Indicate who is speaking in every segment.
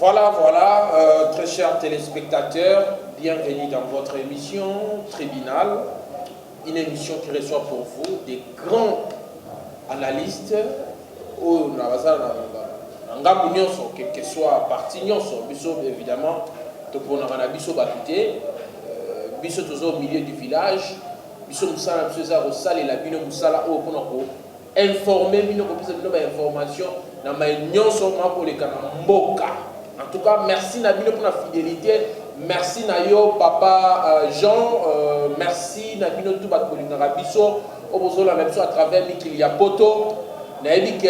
Speaker 1: Voilà, très chers téléspectateurs, bienvenue dans votre émission Tribunal, une émission qui reçoit pour vous des grands analystes, quel que soit parti, évidemment, biso au milieu du village, biso musala et la bino musala informer bino information na nyonso pour les mboka. En tout cas, merci Nabino pour la fidélité, merci Nayo papa Jean, merci Nabino tout bat pour biso au besoin à travers Mikilia Poto, naebi que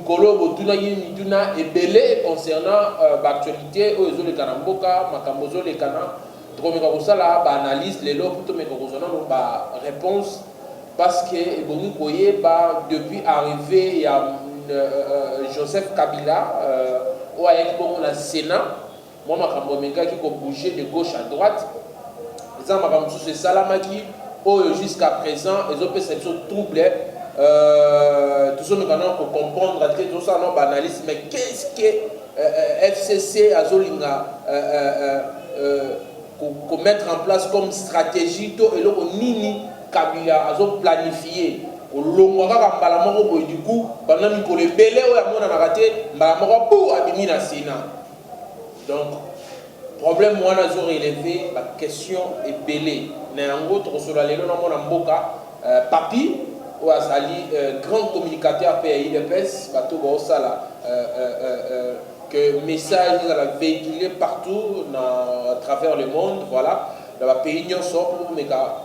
Speaker 1: Kolo Botuna Yiduna et belé concernant l'actualité aux les Kanamboka, Makambozo les Kana. Analyse les lots pour réponse parce que depuis arrivé il y a Joseph Kabila au la Sénat moi qui a bougé de gauche à droite c'est Salamaki jusqu'à présent les autres sont troublés tout ça nous pour comprendre tout ça non analyse mais qu'est-ce que FCC Azolinga pour mettre en place comme stratégie et le nini Kabila a planifié au long du coup pendant que les belé a raté pour abîmer la Sénat. Donc problème moi n'a relevé la question est belé néanmoins sur la lélo na mboka papi ou azali grand communicateur pays de pes bato ba osala que message à véhiculer partout à travers le monde, voilà, dans le pays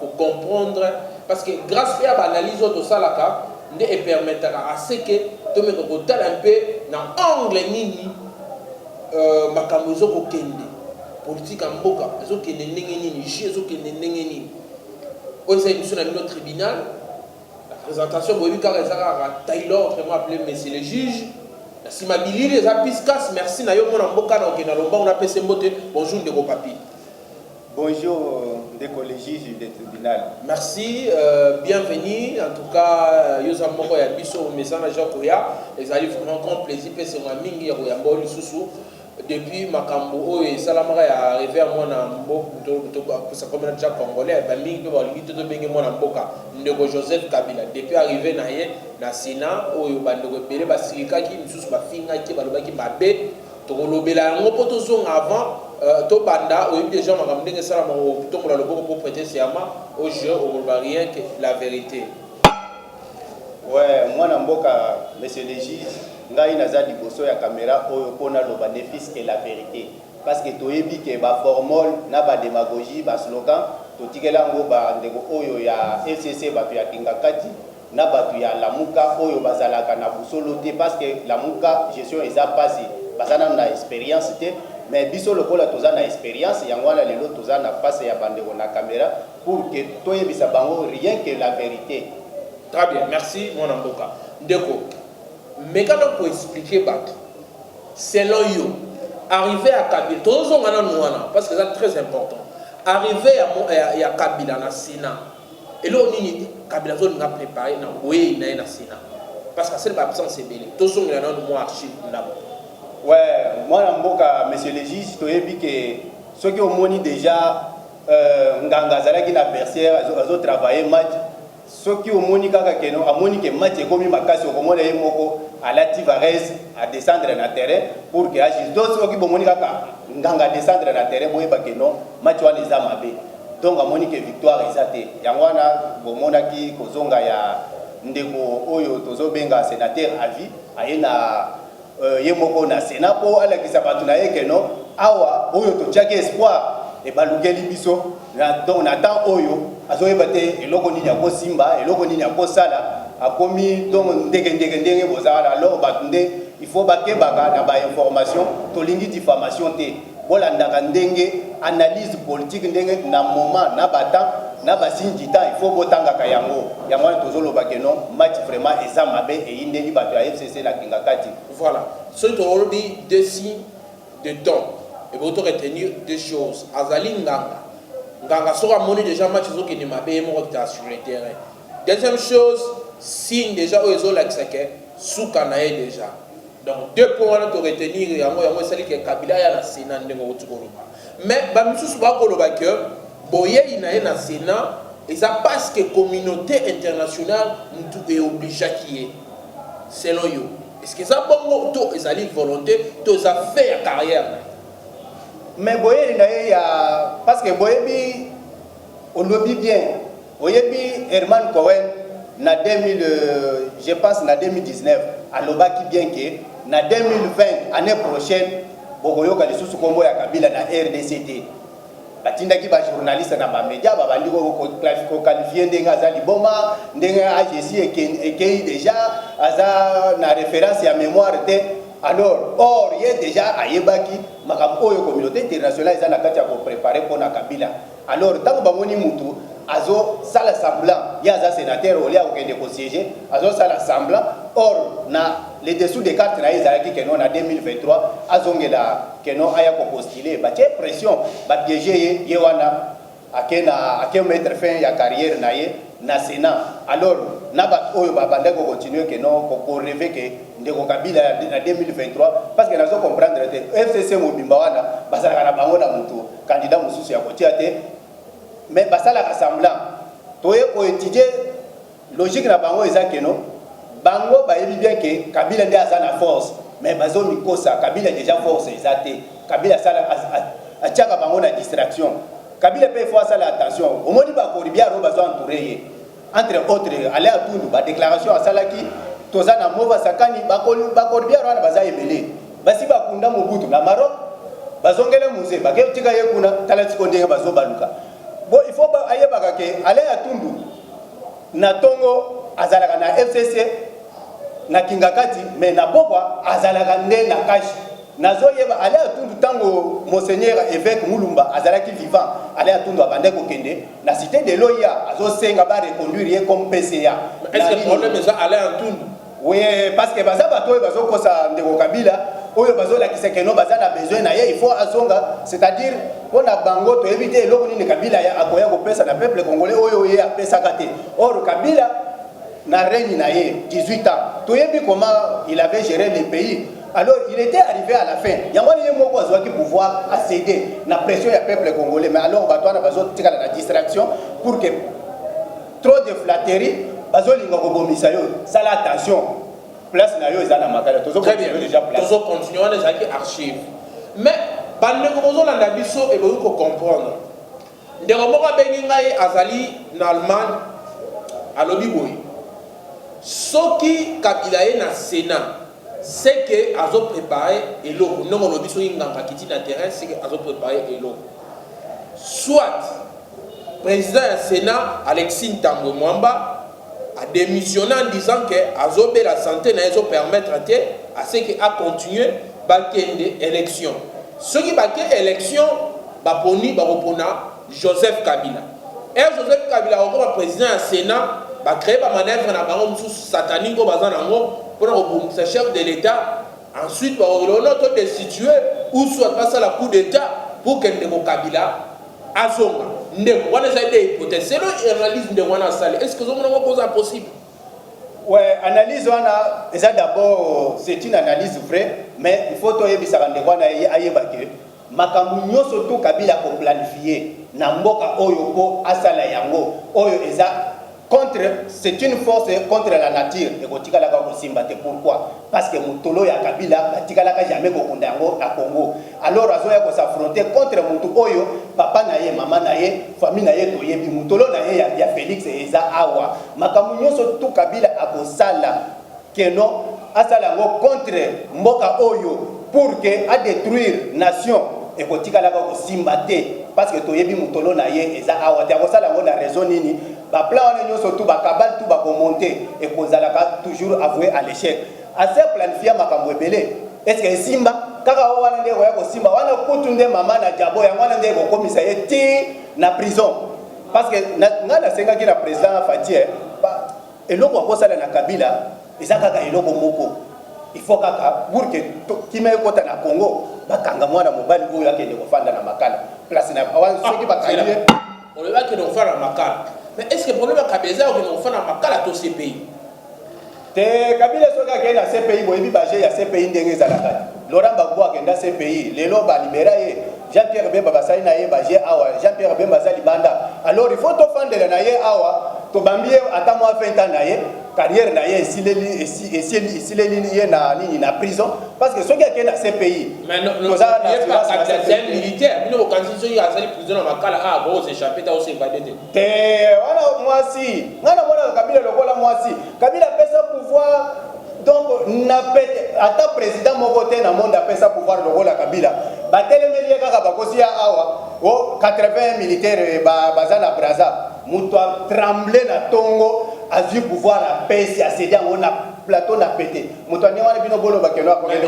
Speaker 1: pour comprendre, parce que grâce à l'analyse de ça, nous permettra à ce que tu me regardes un peu dans l'angle nini, makambozo kende, politique en boka, zo kende nengeni, zo kende nengeni. Au sein du tribunal, la présentation de Taylor, autrement appelé monsieur le juge. Si ma bili les apiskas, merci na yo mona mboka na okena lomba on appelle mbote. Bonjour Ndeko Papi.
Speaker 2: Bonjour Ndeko le juge du tribunal.
Speaker 1: Merci, bienvenue. En tout cas, yoza moko ya biso mesana Jakoya, les alliés vraiment grand plaisir parce que moi mingi ya mboli susu depuis makambo et salamara est arrivé à moi na mboka ça comme déjà congolais ba mingi pe ba lingi to bengi moi na mboka Ndeko Joseph Kabila depuis arrivé na ye na Sénat oyo bandeko belé basilikaki misusu bafingaki balobaki mabe tokolobela yango po tozonga avant to banda oyebi déjà makambo ndenge esala tokola loboko pour prêter serment au jeu oloba rien que la vérité.
Speaker 2: Ouais, moi na mboka monsieur le juge ngai naza liboso ya caméra oyo pona lo bénéfice et la vérité parce que toyebi ke ba formule na ba démagogie ba slogan totikela ngo ba ndeko oyo ya FCC batu ya Kingakati na batu ya Lamuka oyo bazalaka na busolo te parce que Lamuka gestion eza passé bazana na expérience te mais biso lokola toza na expérience yango wana lelo toza na face ya bandeko na caméra pour que toyebisa bango rien que la vérité.
Speaker 1: Très bien, merci mon amboka. Ndeko, mais quand on peut expliquer selon you, arriver à Kabila, parce que c'est très important. Arriver à Kabila dans le Sénat, et là on Kabila a préparé dans le Sénat. Parce que c'est l'absence c'est belé. Tous on a un archive là.
Speaker 2: Ouais, moi amboka monsieur le juge, tu as vu que ceux qui ont déjà nganga zalaki na bercière azo travailler match ceux qui ont moni kaka keno amoni que match ekomi makasi okomona ye moko alati Varese à descendre na terrain pour que agisse d'autres ceux qui bomoni kaka nganga descendre na terrain boyeba keno match wana eza mabe donc amoni que victoire ezate yango wana bomona ki kozonga ya ndeko oyo tozobenga sénateur à vie ayena ye moko na Sénat po alakisa batu na ye keno awa oyo totiaki espoir et balugeli biso donc na temps oyo azoyeba te eloko nini yako simba eloko nini yako sala akomi donc ndenge bozala alors batunde il faut bakebaka na ba information tolingi diffamation te bolandaka ndenge analyse politique ndenge na moment na bata na basinji temps il faut botangaka yango yango tozoloba ke non match vraiment eza mabe et indeli bato ya FCC la Kingakati.
Speaker 1: Voilà, ce aujourd'hui deux signes de temps. Et vous retenir deux choses. Azali Nganga sera monnaie déjà match qui ne m'a pas sur le terrain. Deuxième chose, signe déjà où ils ont l'accès sous Kanaé déjà. Donc, 2 points à retenir, il y a que Kabila ya na Sénat, mais Bamissou Bakoloba que Boye il y a na Sénat, et ça parce que la communauté internationale est obligée qui est. Selon vous. Est-ce que ça bon to ezali volonté to za faire carrière?
Speaker 2: Mais Boye il y a parce que Boye bi on lobby bien. Boye bi Herman Cohen na 2000 je pense na 2019 aloba ki bien que na 2020 année prochaine bokoyo ka lisusu kombo ya Kabila na RDCT. Batindaki ba journaliste na ba média ba bandi ko qualifier ndenga azali boma ndenga AGC ekei déjà aza na référence ya mémoire te. Alors or il déjà ayebaki makambo oyo communauté internationale ezana kati ya ko préparer pour na Kabila. Alors tant ba moni mutu azo sala semblant ya za sénateur olia ko kende ko siéger azo sala semblant or na les dessous des cartes na ezalaki que non en 2023 azongela que non aya ko postuler ba tie pression ba piéger ye wana akena mettre fin ya carrière na ye na Sénat. Alors na ba oyo ba banda ko continuer que non ko rêver que ndeko Kabila na 2023 parce que nazo comprendre te FCC mobimba wana basala na bango na mutu candidat mususu ya kotia te mais basala semblant toye ko étudier logique na bango eza que non bango ba yebi bien que Kabila ndi aza na force mais bazo mikosa Kabila déjà force ezate Kabila sala atiaka bango na distraction Kabila pe faut sala attention au moni ba koribia ro bazo entourer entre autres aller à Tundu ba déclaration à salaki toza na mova sakani ba koribia ro na baza ebele basi ba kunda mobutu na Maroc bazongele musée ba ke tika ye kuna talati konde bazo baluka bon il faut ba ayeba ke aller à Tundu na tongo azalaka na FCC na kingakati mais na pokwa azalaka nde na kashi nazoyeba ale atundu tango monseigneur évêque Mulumba azalaki vivant ale atundu abande ko kende na cité de Loya azosenga ba reconduire comme PCA.
Speaker 1: Est-ce que le problème est ça ale atundu?
Speaker 2: Oui, parce que baza bato bazo kosa ndeko Kabila oyo bazo la kiseke no baza na besoin na ye il faut azonga, c'est-à-dire on a bango to éviter eloko nini Kabila ya akoya ko pesa na peuple congolais oyo ye apesa kate. Or Kabila na règne na ye 18 ans. Toyebi comment il avait géré le pays. Alors il était arrivé à la fin. Il y a un mot qui pouvoir accéder la pression du peuple congolais. Mais alors on va faire la distraction pour que trop de flatterie, ça l'attention. Place na yo ezana makala.
Speaker 1: Très bien. Déjà place. Toujours continuons les archives. Mais bande kozo la ndabiso et vous comprendre. Ndeko moka bengi ngai azali na Allemagne à Lobiboy. Soki Kabila est na Sénat, c'est que azo préparé et l'eau. Non, on lobby sur une gamba qui dit na terrain, c'est que azo préparé et l'eau. Soit président du Sénat Alexis Ntambo Mwamba a démissionné en disant que azo be la santé na azo permettre à ce que a continuer bakende élection. Ce qui bakende élection ba poni ba repona Joseph Kabila. Et Joseph Kabila encore président du Sénat va créer une manœuvre dans le monde satanique pour le chef de l'État. Ensuite, on va destituer ou soit passer la coup d'État pour que le Kabila azonga. On a des hypothèses. C'est l'analyse de Wana Sali. Est-ce que vous avez posé possible?
Speaker 2: Oui, analyse d'abord, c'est une analyse vraie, mais il faut que vous ayez makambu nyoso to Kabila ko planifier na mboka oyo ko asala yango oyo eza contre, c'est une force contre la nature et kotikala ka kosimbate. Pourquoi? Parce que mutolo ya Kabila batikala ka jamais ko kunda yango na Congo. Alors azoya ko s'affronter contre mutu oyo papa na ye mama na ye famille na ye to yebi mutolo na ye ya Félix eza awa makambu nyoso to Kabila akosala keno asala ngo contre mboka oyo pour que à détruire nation et kotikala ka kosimbate parce que to yebi mutolo na ye eza awa te akosala ngo na raison nini ba plan on est surtout ba kabal tout ba monter et kozalaka toujours avoué à l'échec assez planifier makambo ebele. Est-ce que simba kaka wana ndeko ya ko simba wana kutunde mama na jabo ya wana ndeko komisa ye ti na prison parce que ngana senga ki na président Fatie eloko akosala na Kabila ezaka eloko moko il faut kaka pour que kime kota na Congo bakanga mwana mobali oyo akende kofanda na makala place na awan ceux qui bakaliye
Speaker 1: on le va que nous faire na makala. Mais est-ce que le problème est que nous faisons un makala tous ces pays?
Speaker 2: te kabila soka ke na CPI boyebi baje ya CPI ndenge ezalaka Laurent Gbagbo akenda CPI lelo ba libéra ye Jean-Pierre Bemba basali na ye baje awa Jean-Pierre Bemba basali banda alors il faut to fandela na ye awa to bambie ata mo 20 ans na ye carrière na ye esileli ye na nini na prison parce que soki akenda CPI
Speaker 1: mais non c'est un militaire bino constitution ya sali prison na makala ah bon s'échapper ta aussi évadé
Speaker 2: te wana mwasi ngana mwana kabila lokola mwasi kabila pesa pouvoir donc na pete ata président moko te na monde apesa pouvoir lokola kabila batelemeli ye kaka bakosi ya awa o 80 militaire baza na Braza mutu tremble na tongo azui pouvoir apesi asedi yango na plateau na pete mutu ane wana bino bolo bakelo
Speaker 1: akokende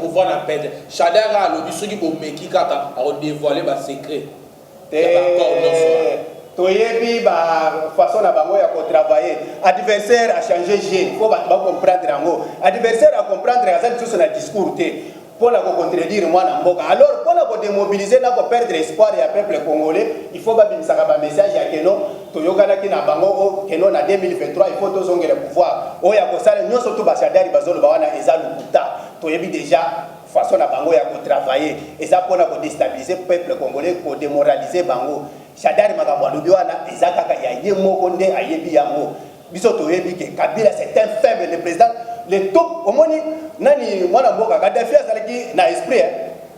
Speaker 1: pouvoir na pete Shadara alobi soki bomeki kaka akodévoiler basecret
Speaker 2: toyebi ba façon na bango ya ko travailler adversaire a changé jeu faut ba comprendre yango adversaire a comprendre azali tous na discours te pour la contredire mwana mboka alors pour la démobiliser na ko perdre espoir ya peuple congolais il faut ba bimisaka ba message ya keno toyokana ki na bango keno na 2023 il faut tozongela pouvoir oya ko sala nyonso to ba Shadari bazolo ba wana ezalu kuta toyebi déjà façon na bango ya ko travailler eza pona ko déstabiliser peuple congolais ko démoraliser bango Shadari makambo alobi wana eza kaka ya ye moko nde ayebi yango biso toyebi ke Kabila c'est un faible le président le top omoni nani mwana mboka Gaddafi azalaki na esprit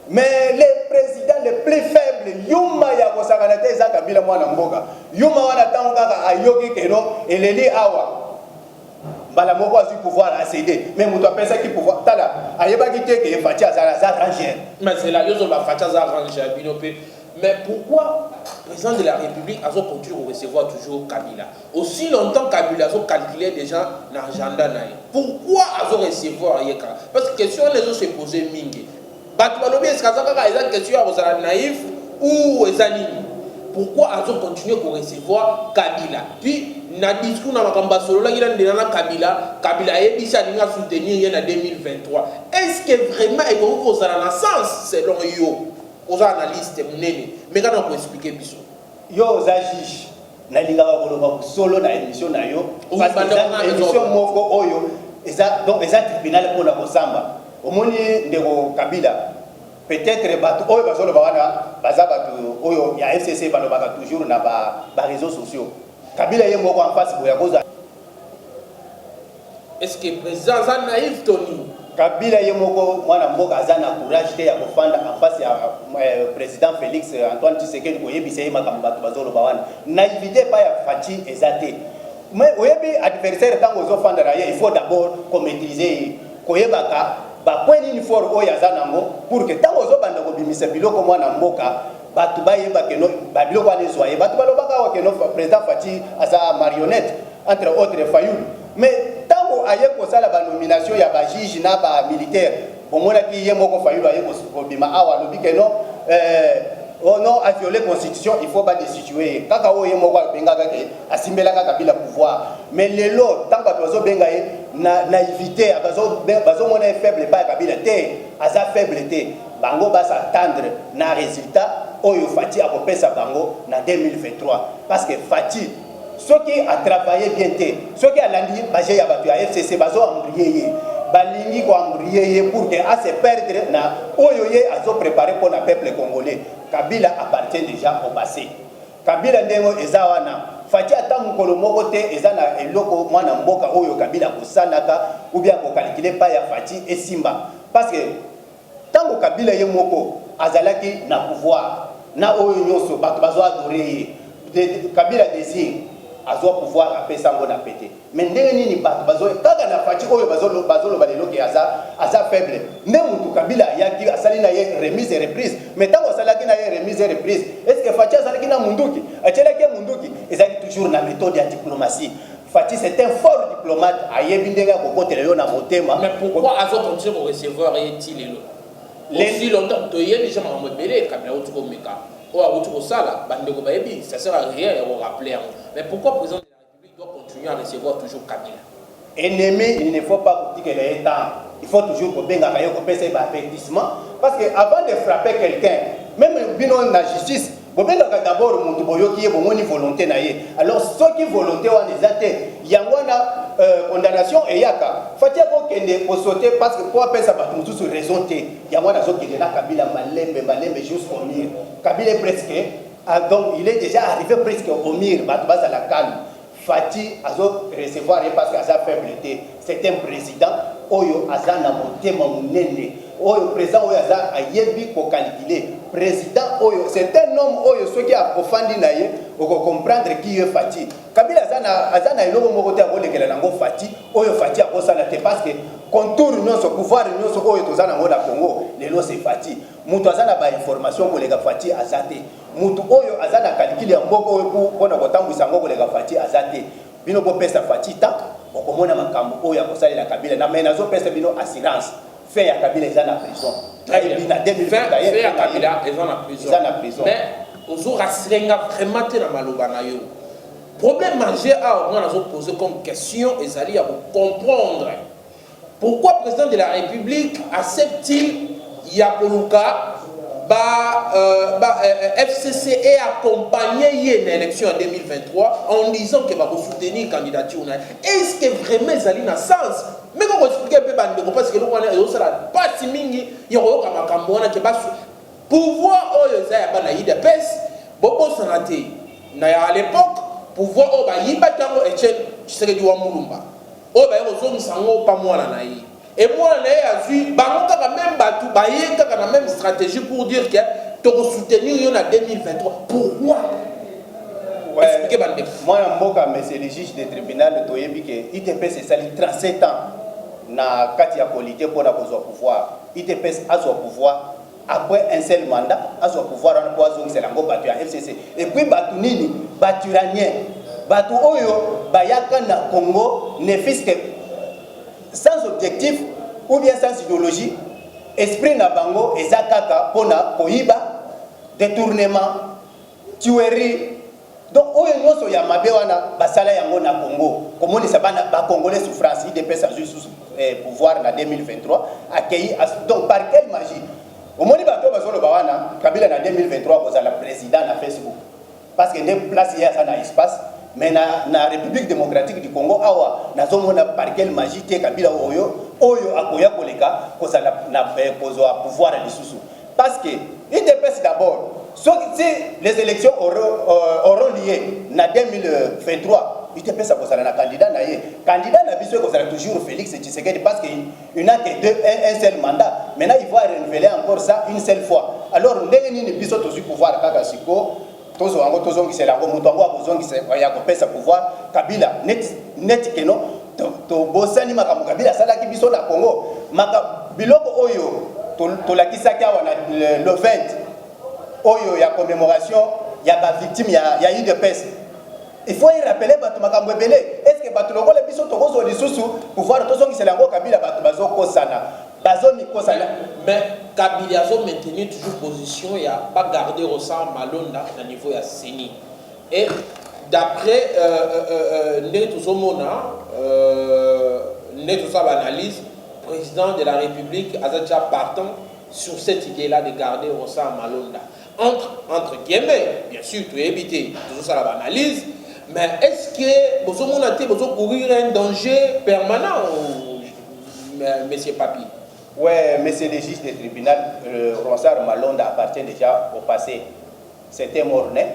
Speaker 2: mais le président le plus faible yuma ya kosakana te eza Kabila mwana mboka yuma wana tango kaka ayoki keno eleli awa mbala moko azui pouvoir à céder mais mutu apesaki pouvoir tala ayebaki te ke Fachi azala za rangère
Speaker 1: mais c'est là yozo ba Fachi za rangère binope. Mais pourquoi le président de la République a continué à recevoir toujours Kabila? Aussi longtemps Kabila a calculé déjà l'agenda. Pourquoi a recevoir Yeka? Parce que question les autres se posaient mingi. Batmanobi est-ce qu'il question à naïf ou Ezanini? Pourquoi a continué à recevoir Kabila? Puis na discours na makamba solo là il a dit Kabila a dit ça il a soutenir en 2023. Est-ce que vraiment il faut un sens selon yo? Aux analystes mais quand on peut expliquer biso
Speaker 2: yo za juge na linga ba koloba solo na émission na yo parce que émission moko oyo donc eza tribunal pour la kosamba omoni ndeko Kabila peut-être bato oyo bazolo ba wana baza bato oyo ya FCC balobaka toujours na ba réseaux sociaux Kabila ye moko en face boya koza
Speaker 1: est-ce que président za naïf Tony
Speaker 2: Kabila ye moko mwana mboka aza na courage te ya kofanda en face ya président Félix Antoine Tshisekedi koyebisa ye makambo bato bazoloba wana naivité pa ya Fachi eza te mais oyebi adversaire ntango ozofanda na ye il faut d'abord komaîtriser koyebaka bapoint nini fort oyo aza nango pour que ntango ozobanda kobimisa biloko mwana mboka bato bayeba keno babiloko wana ezwa ye bato balobaka awa keno président Fachi aza marionnette entre autres Fayulu mais tango aye kosala ba nomination ya ba juge na ba militaire bomona ki ye moko Fayulu aye kobima awa lobi ke non non a violé constitution il faut pas destituer kaka o ye moko benga ke asimbelaka Kabila pouvoir mais lelo tango bazo benga ye na naivité bazo mona faible pas Kabila te aza faible te bango ba s'attendre na résultat oyo Fachi akopesa bango na 2023 parce que Fachi ceux qui a travaillé bien té ceux qui a landi baje ya batu ya FCC bazo embrier balingi ko embrier pour que à se perdre na oyo ye azo préparer pour le peuple congolais Kabila appartient déjà au passé Kabila ndengo eza wana Fachi atangu kolo moko te eza na eloko mwana mboka oyo Kabila kosanaka ou bien ko calculer pa ya Fachi et Simba parce que tango Kabila ye moko azalaki na pouvoir na oyo nyoso batu bazo adorer Kabila désir azo pouvoir apesa ngo na pété mais ndenge nini bato bazo kaka na Fachi oyo bazolo balelo ki aza faible ne mutu Kabila yaki asali na ye remise et reprise mais tango asalaki na ye remise et reprise est-ce que Fachi asalaki na munduki achelaki munduki ezaki toujours na méthode ya diplomatie Fachi c'est un fort diplomate ayebi ndenge ko kotela yo na motema
Speaker 1: mais pourquoi azo continuer pour recevoir est-il aussi longtemps to yé déjà ma belé Kabila otuko meka ça sert à rien de rappeler. Mais pourquoi le président de la République doit continuer à recevoir toujours Kabila?
Speaker 2: Ennemi, il ne faut pas dire qu'il est temps. Il faut toujours que Benga Kayo passe un avertissement. Parce qu'avant de frapper quelqu'un, même dans la justice, d'abord, il y a une volonté. Alors, ceux qui volonté, il y a condamnation et yaka fatia ko kende ko sauter parce que pour appeler ça ba tout sur raison té ya mwana zo kende na Kabila malembe jusqu'au mur. Kabila presque donc il est déjà arrivé presque au mur ba à la calme. Fati azo recevoir parce que sa faiblité c'est un président oyo azana motema munene oyo président oyo aza ayebi ko calculer président oyo c'est un homme oyo ce qui a offandi na ye o comprendre qui est Fati. Kabila azana eloko moko te akolekela nango Fati oyo Fati akosala te parce que contour nyonso pouvoir nyonso oyo tozana ngo na Congo lelo c'est Fati mutu azana ba information kolega Fati azate mutu oyo azana calcul ya mboko oyo pona kotambwisa ngo kolega Fati azate bino ko pesa Fati ta okomona makambo oyo akosalela Kabila na mena zo pesa bino assurance fait ya Kabila ezana prison
Speaker 1: très bien fait ya Kabila ezana prison mais ozo rasrenga vraiment te na maloba na yo problème majeur a on a posé comme question ezali ya comprendre pourquoi le président de la République accepte-t-il Yapoluka FCC est accompagné une élection en 2023 en disant qu'il va soutenir la candidature. Est-ce que vraiment ils ont un sens? Mais quand on explique un peu parce que nous avons pas si mingi il y a un qui va pouvoir il y a beaucoup santé à l'époque pouvoir il y a Etienne Tshisekedi wa Mulumba oh bah ils ont sango pas moi là et moi là j'ai même battu la même stratégie pour dire que tu vas soutenir en 2023 pourquoi
Speaker 2: moi mboka monsieur le juge de tribunal toyebi que ITPS c'est ça 37 ans na kati ya polité pour la pouvoir ITPS a son pouvoir après un seul mandat a son pouvoir en poison c'est lango battu à FCC et puis battu nini battu ranien battu oyo bayaka na Congo ne fils que sans objectif ou bien sans idéologie esprit na bango ezakaka pona koiba détournement tuerie donc oyo nyonso ya mabe wana basala yango na Congo komonisa bana ba congolais souffrance IDPS a juste pouvoir na 2023 accueilli donc par quelle magie omoni bato bazolo bawana Kabila na 2023 kozala président na Facebook parce que ne place ya ça na espace mais na République démocratique du Congo awa nazomona par quelle magie te Kabila oyo akoya koleka kozala na kozwa pouvoir lisusu parce que IDPS d'abord si les élections auront lieu en 2023, ITPS a posé un candidat. Candidat n'a pas toujours Félix Tshisekedi parce qu'il n'a que un seul mandat. Maintenant, il va renouveler encore ça une seule fois. Alors, nous avons toujours pouvoir Kakasiko, tous les qui sont là, qui sont pouvoir. Kabila, net que non, to bosani makamu Kabila, ça là qui biso na Congo. Biloko oyo, to la kisaki le 20. Oyo ya commémoration ya ba victime ya UDPS il faut y rappeler batu makambo ebele est-ce que batu lokola biso tokozo lisusu pouvoir tozongisa lango Kabila batu bazokosana bazomikosana
Speaker 1: mais Kabila a maintenu toujours position ya pas garder au sang Malonda na niveau ya CENI et d'après Netuzomona Netusa analyse président de la République a déjà partant sur cette idée-là de garder au sang Malonda entre guillemets, bien sûr, tu es évité, toujours ça la analyse, mais est-ce que vous avez courir un danger permanent, monsieur Papi?
Speaker 2: Oui, monsieur le juge du tribunal, Ronsard Malonda appartient déjà au passé. C'était mort-né.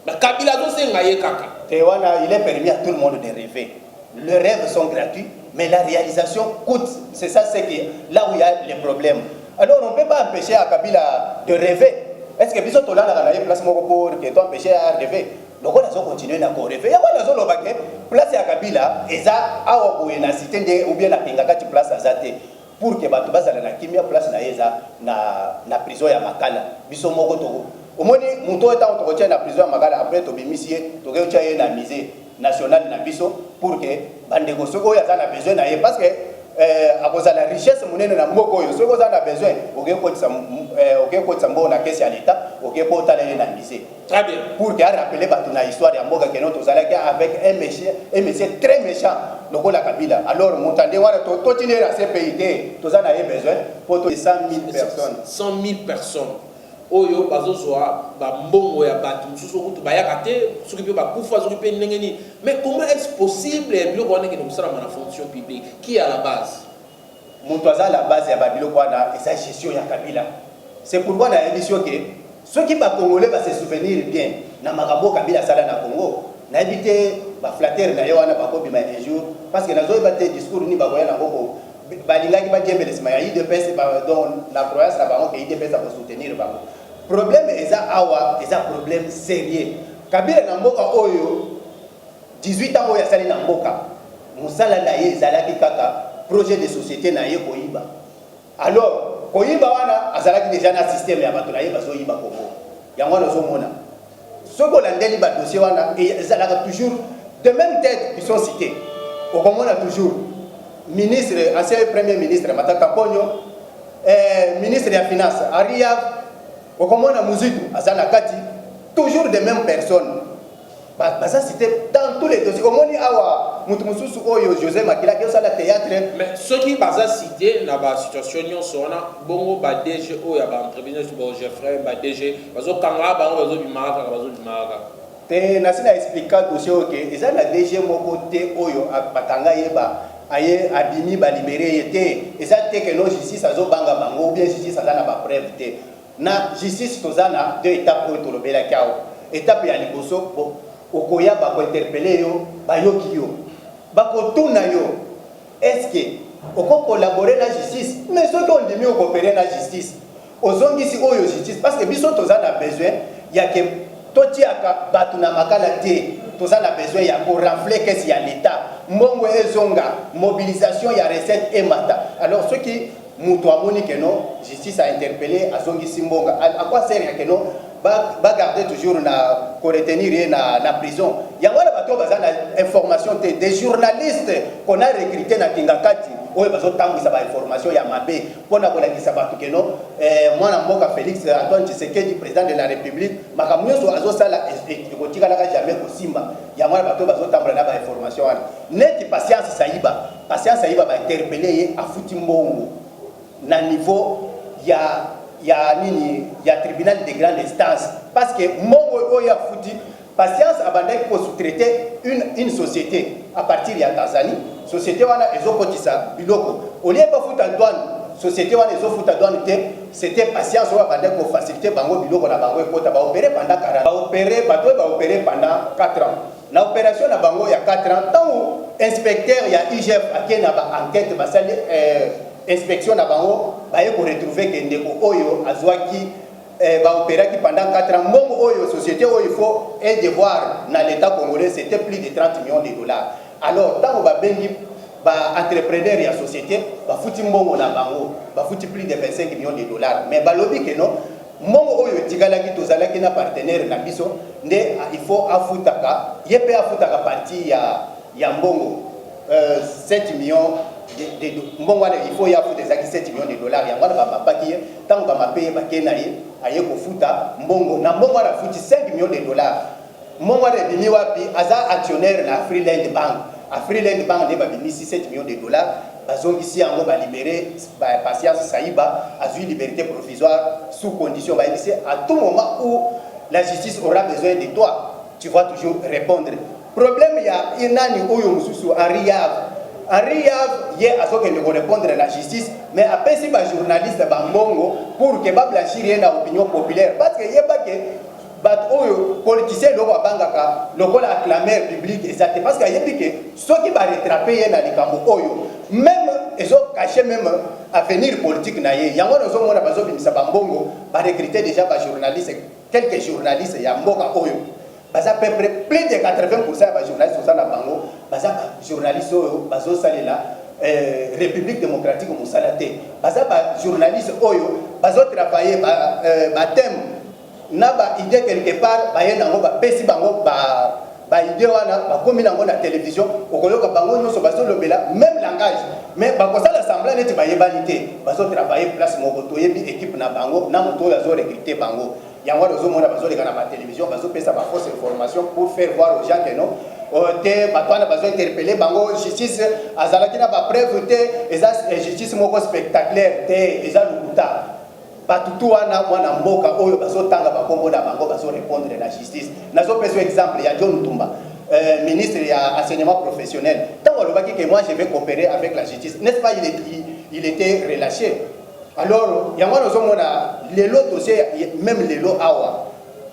Speaker 1: Mais Kabila,
Speaker 2: il est permis à tout le monde de rêver. Les rêves sont gratuits, mais la réalisation coûte. C'est ça, c'est là où il y a les problèmes. Alors, on ne peut pas empêcher à Kabila de rêver. Est-ce que biso tolanda na ye place moko pour que toi empêcher à rêver donc on a continuer na rêver ya wana zolo bake place ya Kabila eza awa boye na cité nde ou bien na pingaka ti place azate pour que bato bazala na kimia place na yeza na prison ya Makala biso moko to omoni muto eta to kotia na prison ya Makala après to bimisie to ke tia ye na musée national na biso pour que bandeko soko ya za na besoin na ye parce que à cause de la richesse monnaie na mboko yo soko za na besoin okekotisa mbo na kesi ya l'état okekotala ye na musée
Speaker 1: très bien
Speaker 2: pour que rappeler bato na histoire ya mboka que notre zalaki avec un monsieur très méchant lokola Kabila alors montande wana to tiner na CPI toza na ye besoin pour 100 000 personnes
Speaker 1: 100 000 personnes oyo bazozwa bambongo ya bato mosusu okutu bayaka te soki mpe bakufa soki mpe ndenge nini. Mais comment est-ce possible biloko wana ekende kosalama na fonction publique qui est à la base?
Speaker 2: Moto aza la base ya babiloko wana eza gestion ya Kabila. C'est pourquoi na yebi que ceux qui ba congolais va se souvenir bien na makambo Kabila sala na Congo na yebi te ba flatter na yo wana ba ko bima un jour parce que nazo ba te discours ni ba koya na ngoko balingaki ba diembele sima ya IDPS ba donc la croyance na bango que IDPS va soutenir bango. Problème eza awa eza problème sérieux. Kabila na mboka oyo 18 ans oyo asali na mboka musala na ye ezalaki kaka projet de société na ye koyiba. Alors koyiba wana azalaki déjà na système ya bato na ye bazoyiba Congo yango wana ozomona soki olandeli badossier wana ezalaka toujours de même tête qui sont cités. Okomona toujours ministre, ancien premier ministre Matata Ponyo, ministre de la finance Ariav, okomona Muzitu azana kati, toujours des mêmes personnes. Ça c'était dans tous les dossiers. Omoni awa mutususu oyo José Makila qui a la théâtre.
Speaker 1: Mais ce qui basa cité na ba situation nyonso wana bongo ba DG oyo ba entrepreneur bo Jeffrey ba DG bazo kanga bango bazo bimaka bazo bimaka.
Speaker 2: Te nasina expliquer dossier OK, eza na DG moko te oyo batanga yeba aye abimi ba libérer yete. Eza te que no justice azo banga bango ou bien justice azana ba preuve te. Na justice tozana deux étapes oyo tolobela kao. Étape ya liboso okoya ba ko interpeller yo bayoki yo bako tuna yo est-ce que oko collaborer na justice mais ceux qui ont demi coopérer na justice ozongisi oyo justice parce que biso toza na besoin ya que totiaka batu na makala te toza na besoin ya ko renfler caisse ya l'état mbongo ezonga mobilisation ya recette et mata. Alors ceux qui mutu amoni que non justice a interpellé azongisi mbonga à quoi sert ya que non ba garder toujours na ko retenir na prison. Yangwana bato bazana information des journalistes qu'on a recruté na Kingakati oyo bazo tambisa ba information ya mabe pona ko lakisa bato que non mwana mboka Félix Antoine Tshisekedi président de la République makamnyoso azo sala ekotika la jamais kosimba. Yangwana bato bazo tambula na ba information wana net patience saiba ba interpeller afuti mbongo na niveau ya nini ya tribunal de grande instance parce que mongo oya futi patience abandaki ko sous-traiter une société à partir ya Tanzanie société wana ezokotisa biloko olie pas futa douane société wana ezofuta douane te c'était patience oya abandaki ko faciliter bango biloko na bango ekota ba opérer pendant 40 ba opérer pendant 4 ans na opération na bango ya 4 ans tant inspecteur ya IGF akena ba enquête ba sali inspection na bango baye ko retrouver que ndeko oyo azwaki ba opéraki pendant 4 ans mbongo oyo société oyo il faut un devoir na l'état congolais c'était plus de 30 millions de dollars. Alors tant ba bengi ba entrepreneur ya société ba futi mbongo na bango ba futi plus de 25 millions de dollars mais ba lobi que non mbongo oyo tikalaki tozalaki na partenaire na biso nde il faut afutaka yepe afutaka partie ya mbongo 7 millions de mbongo wana il faut ya futa ezaki 7 millions de dollars yango wana bapaki ye ntango bamapaye bakena ye aye kofuta mbongo na mbongo wana futi 5 millions de dollars mbongo wana ebimi wapi aza actionnaire na Freeland Bank a Freeland Bank nde babimisi 7 millions de dollars bazongisi yango balibere Patience Saiba azwi liberté provisoire sous condition bayebisi à tout moment où la justice aura besoin de toi tu vas toujours répondre. Problème ya inani oyo mususu Ariav ye azokende ko répondre à la justice mais après si ba journaliste ba mbongo pour que ba blanchir na opinion populaire parce que yeba que bat oyo politicien lo ba bangaka lokola acclameur public exact parce que yebi que ceux qui va rattraper ye na likambo oyo même ezo cacher même avenir politique na ye yango nozo mona bazo bimisa ba mbongo ba recruter déjà ba journaliste quelques journalistes ya mboka oyo baza peu près plus de 80% ya journalistes au na bango baza journalistes oyo bazo salela République démocratique musala te baza ba journalistes oyo bazo travailler ba thème na ba idée quelque part ba yenango ba pesi bango ba idée wana ba komi nango na télévision okoyoka bango nyonso bazo lobela même langage mais ba ko sala semblant neti ba yebani te bazo travailler place moko to yebi équipe na bango na moto yazo recruter bango yango dozo mona bazo leka na ba télévision bazo pesa ba fausse information pour faire voir aux gens que non te batwana bazo interpeller bango justice azalaki na ba preuve te eza justice moko spectaculaire te eza lukuta batutu wana mwana mboka oyo bazotanga bakombo na bango bazorépondre na justice. Nazopesa exemple ya John Tumba, ministre ya enseignement professionnel. Tant alobaki que moi je vais coopérer avec la justice, n'est-ce pas, il était relâché. Alors yango nazomona lelo dossier même lelo awa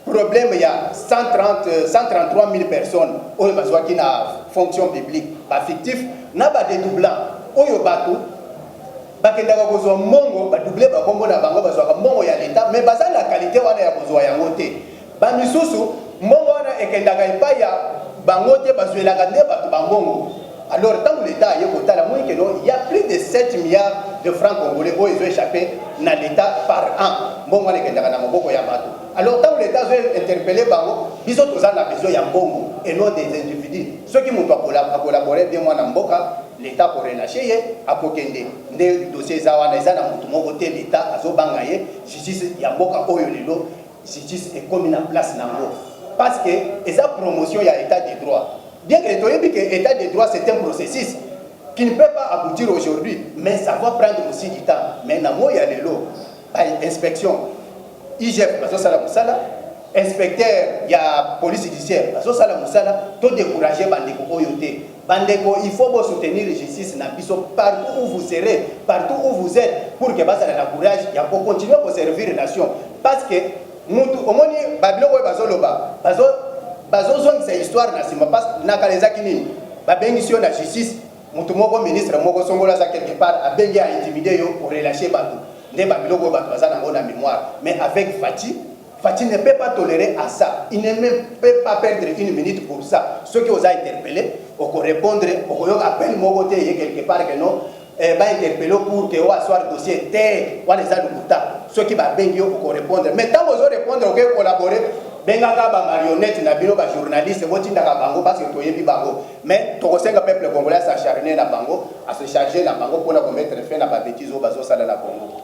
Speaker 2: problème il y a 133 000 personnes oyo bazwaki na fonction publique ba fictif na ba dédoublant oyo bato bakendaka kozwa mongo badouble bakombo na bango bazwaka mongo ya l'État mais baza na qualité wana ya kozwa yango te bamisusu mongo wana ekendaka epai ya bango te bazwelaka nde bato bangongo. Alors tant que l'État aye kotala moi que non, il y a plus de 7 milliards de francs congolais oyo ezo échappé na l'État par an mongo wana ekendaka na maboko ya bato. Alors tant que l'État zo interpellé bango biso toza na besoin ya mbongo et non des individus. Ceux qui m'ont collaboré bien moi na mboka l'État pour relâcher à kokende nde dossier za wana eza na mutu moko te l'État azobanga ye justice ya mboka oyo lelo justice ekomi na place nango parce que eza promotion ya état de droit. Bien que toyebi que état de droit c'est un processus qui ne peut pas aboutir aujourd'hui mais ça va prendre aussi du temps. Mais na moya lelo inspection IGF bazosala musala inspecteur ya police judiciaire bazosala musala to décourager bandeko oyo te. Bandeko, il faut soutenir la justice na biso partout où vous serez, partout où vous êtes, pour que basa na courage, il faut continuer à servir la nation. Parce que mutu omoni babilo ko bazoloba, bazo zone c'est histoire na sima parce na kaleza kinini. Ba bengisio na justice, mutu moko ministre moko songola za quelque part a bengi a intimider yo pour relâcher bato. Nde babilo ko bato baza na mémoire, mais avec Fatih ne peut pas tolérer à ça. Il ne peut pas perdre une minute pour ça. Ceux qui ont interpellé, on peut répondre, on peut appeler mon côté quelque part que non, va interpeller pour que on soit le dossier terre, on les a de bouta. Ceux qui va bien on peut répondre. Mais tant que vous répondre, on peut collaborer. Bengaka ba marionnette na bino ba journaliste voti ndaka bango parce que toyebi bango. Mais to kosenga peuple congolais s'acharner na bango, à se charger na bango pour la commettre fin na ba bêtises au bazo sala na Congo.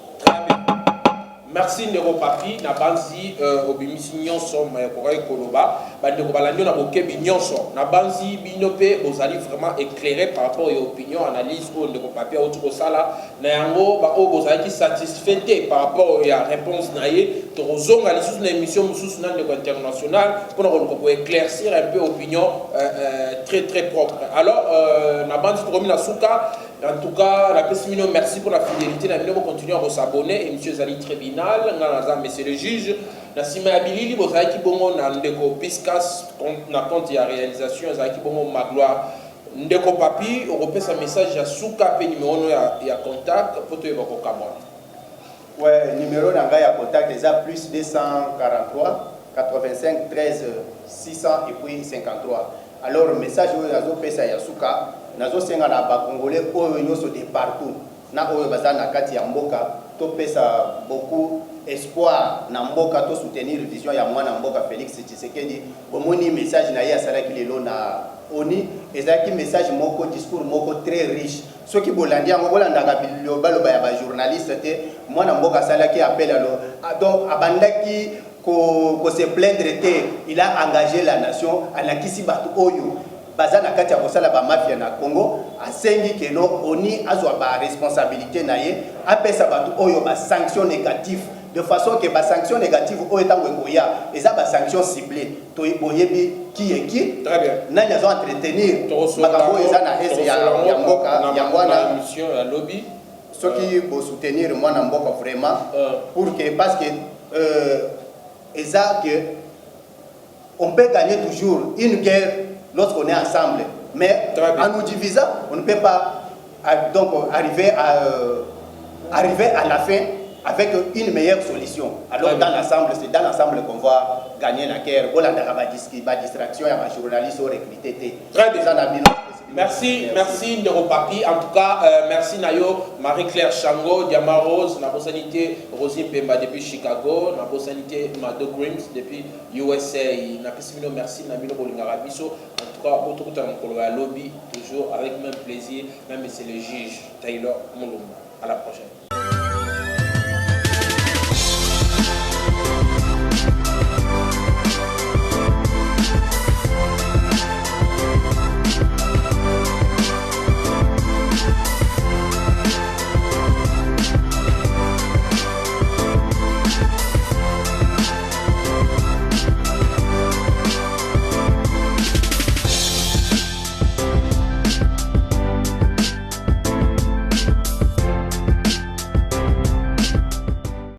Speaker 1: Merci Ndeko Papi na banzi obimisi nyonso mayakoka ekoloba bandeko balandi na bokebi nyonso na banzi binope bozali vraiment éclairé par rapport à opinion analyse o Ndeko Papi a autre sala na yango ba o bozali ki satisfait par rapport à réponse na ye to zonga lisusu na émission mususu na Ndeko international pour éclaircir un peu opinion très très propre. Alors na banzi to na suka. En tout cas, la personne, merci pour la fidélité. Nous allons continuer à s'abonner. Et monsieur Zali Tribunal, monsieur le juge, Nassima Abilili, vous avez qui bon na ndeko Piscas, na compte ya réalisation, vous avez qui bon Magloire, ndeko Papi, on repère sa message à Souka, pe numéro ya contact pour te évoquer au Cameroun.
Speaker 2: Ouais, numéro d'anga ya contact déjà plus 243 85 13 600 et puis 53. Alors message où nazo pesa ya Souka. Nazo senga na ba congolais oyo nyoso de partout na oyo baza na kati ya mboka to pesa beaucoup espoir na mboka to soutenir vision ya mwana mboka Félix Tshisekedi bomoni message na ye asalaki lelo na oni ezaki message moko discours moko très riche soki bolandi yango bolandaka baloba ya ba journaliste te mwana mboka asalaki appel alors donc abandaki ko se plaindre te il a engagé la nation alakisi bato oyo baza na kati ya kosala ba mafia na Congo asengi keno oni azwa ba responsabilité na ye apesa bato oyo ba sanction négative de façon que ba sanction négative oyo tango ekoya eza ba sanction ciblée to boyebi qui est qui
Speaker 1: très bien
Speaker 2: nani azo entretenir makambo eza na ese ya mboka ya mwana
Speaker 1: mission ya lobby
Speaker 2: soki bo soutenir mwana mboka vraiment pour que parce que eza que on peut gagner toujours une guerre lorsqu'on est ensemble, mais en nous divisant, on ne peut pas donc arriver à la fin avec une meilleure solution. Alors dans l'ensemble, c'est dans l'ensemble qu'on va gagner la guerre. On a des distractions, il y a des journalistes recrutés.
Speaker 1: Très bien. Merci, merci Ndeko Papi. En tout cas, merci Nayo, Marie-Claire Chango, Diama Rose, na sanité Rosie Pemba depuis Chicago, na sanité Mado Grims depuis USA. Na merci Namino Bolingarabiso. En tout cas, pour tout le lobby, toujours avec même plaisir, même si c'est le juge Taylor Moulumba. À la prochaine.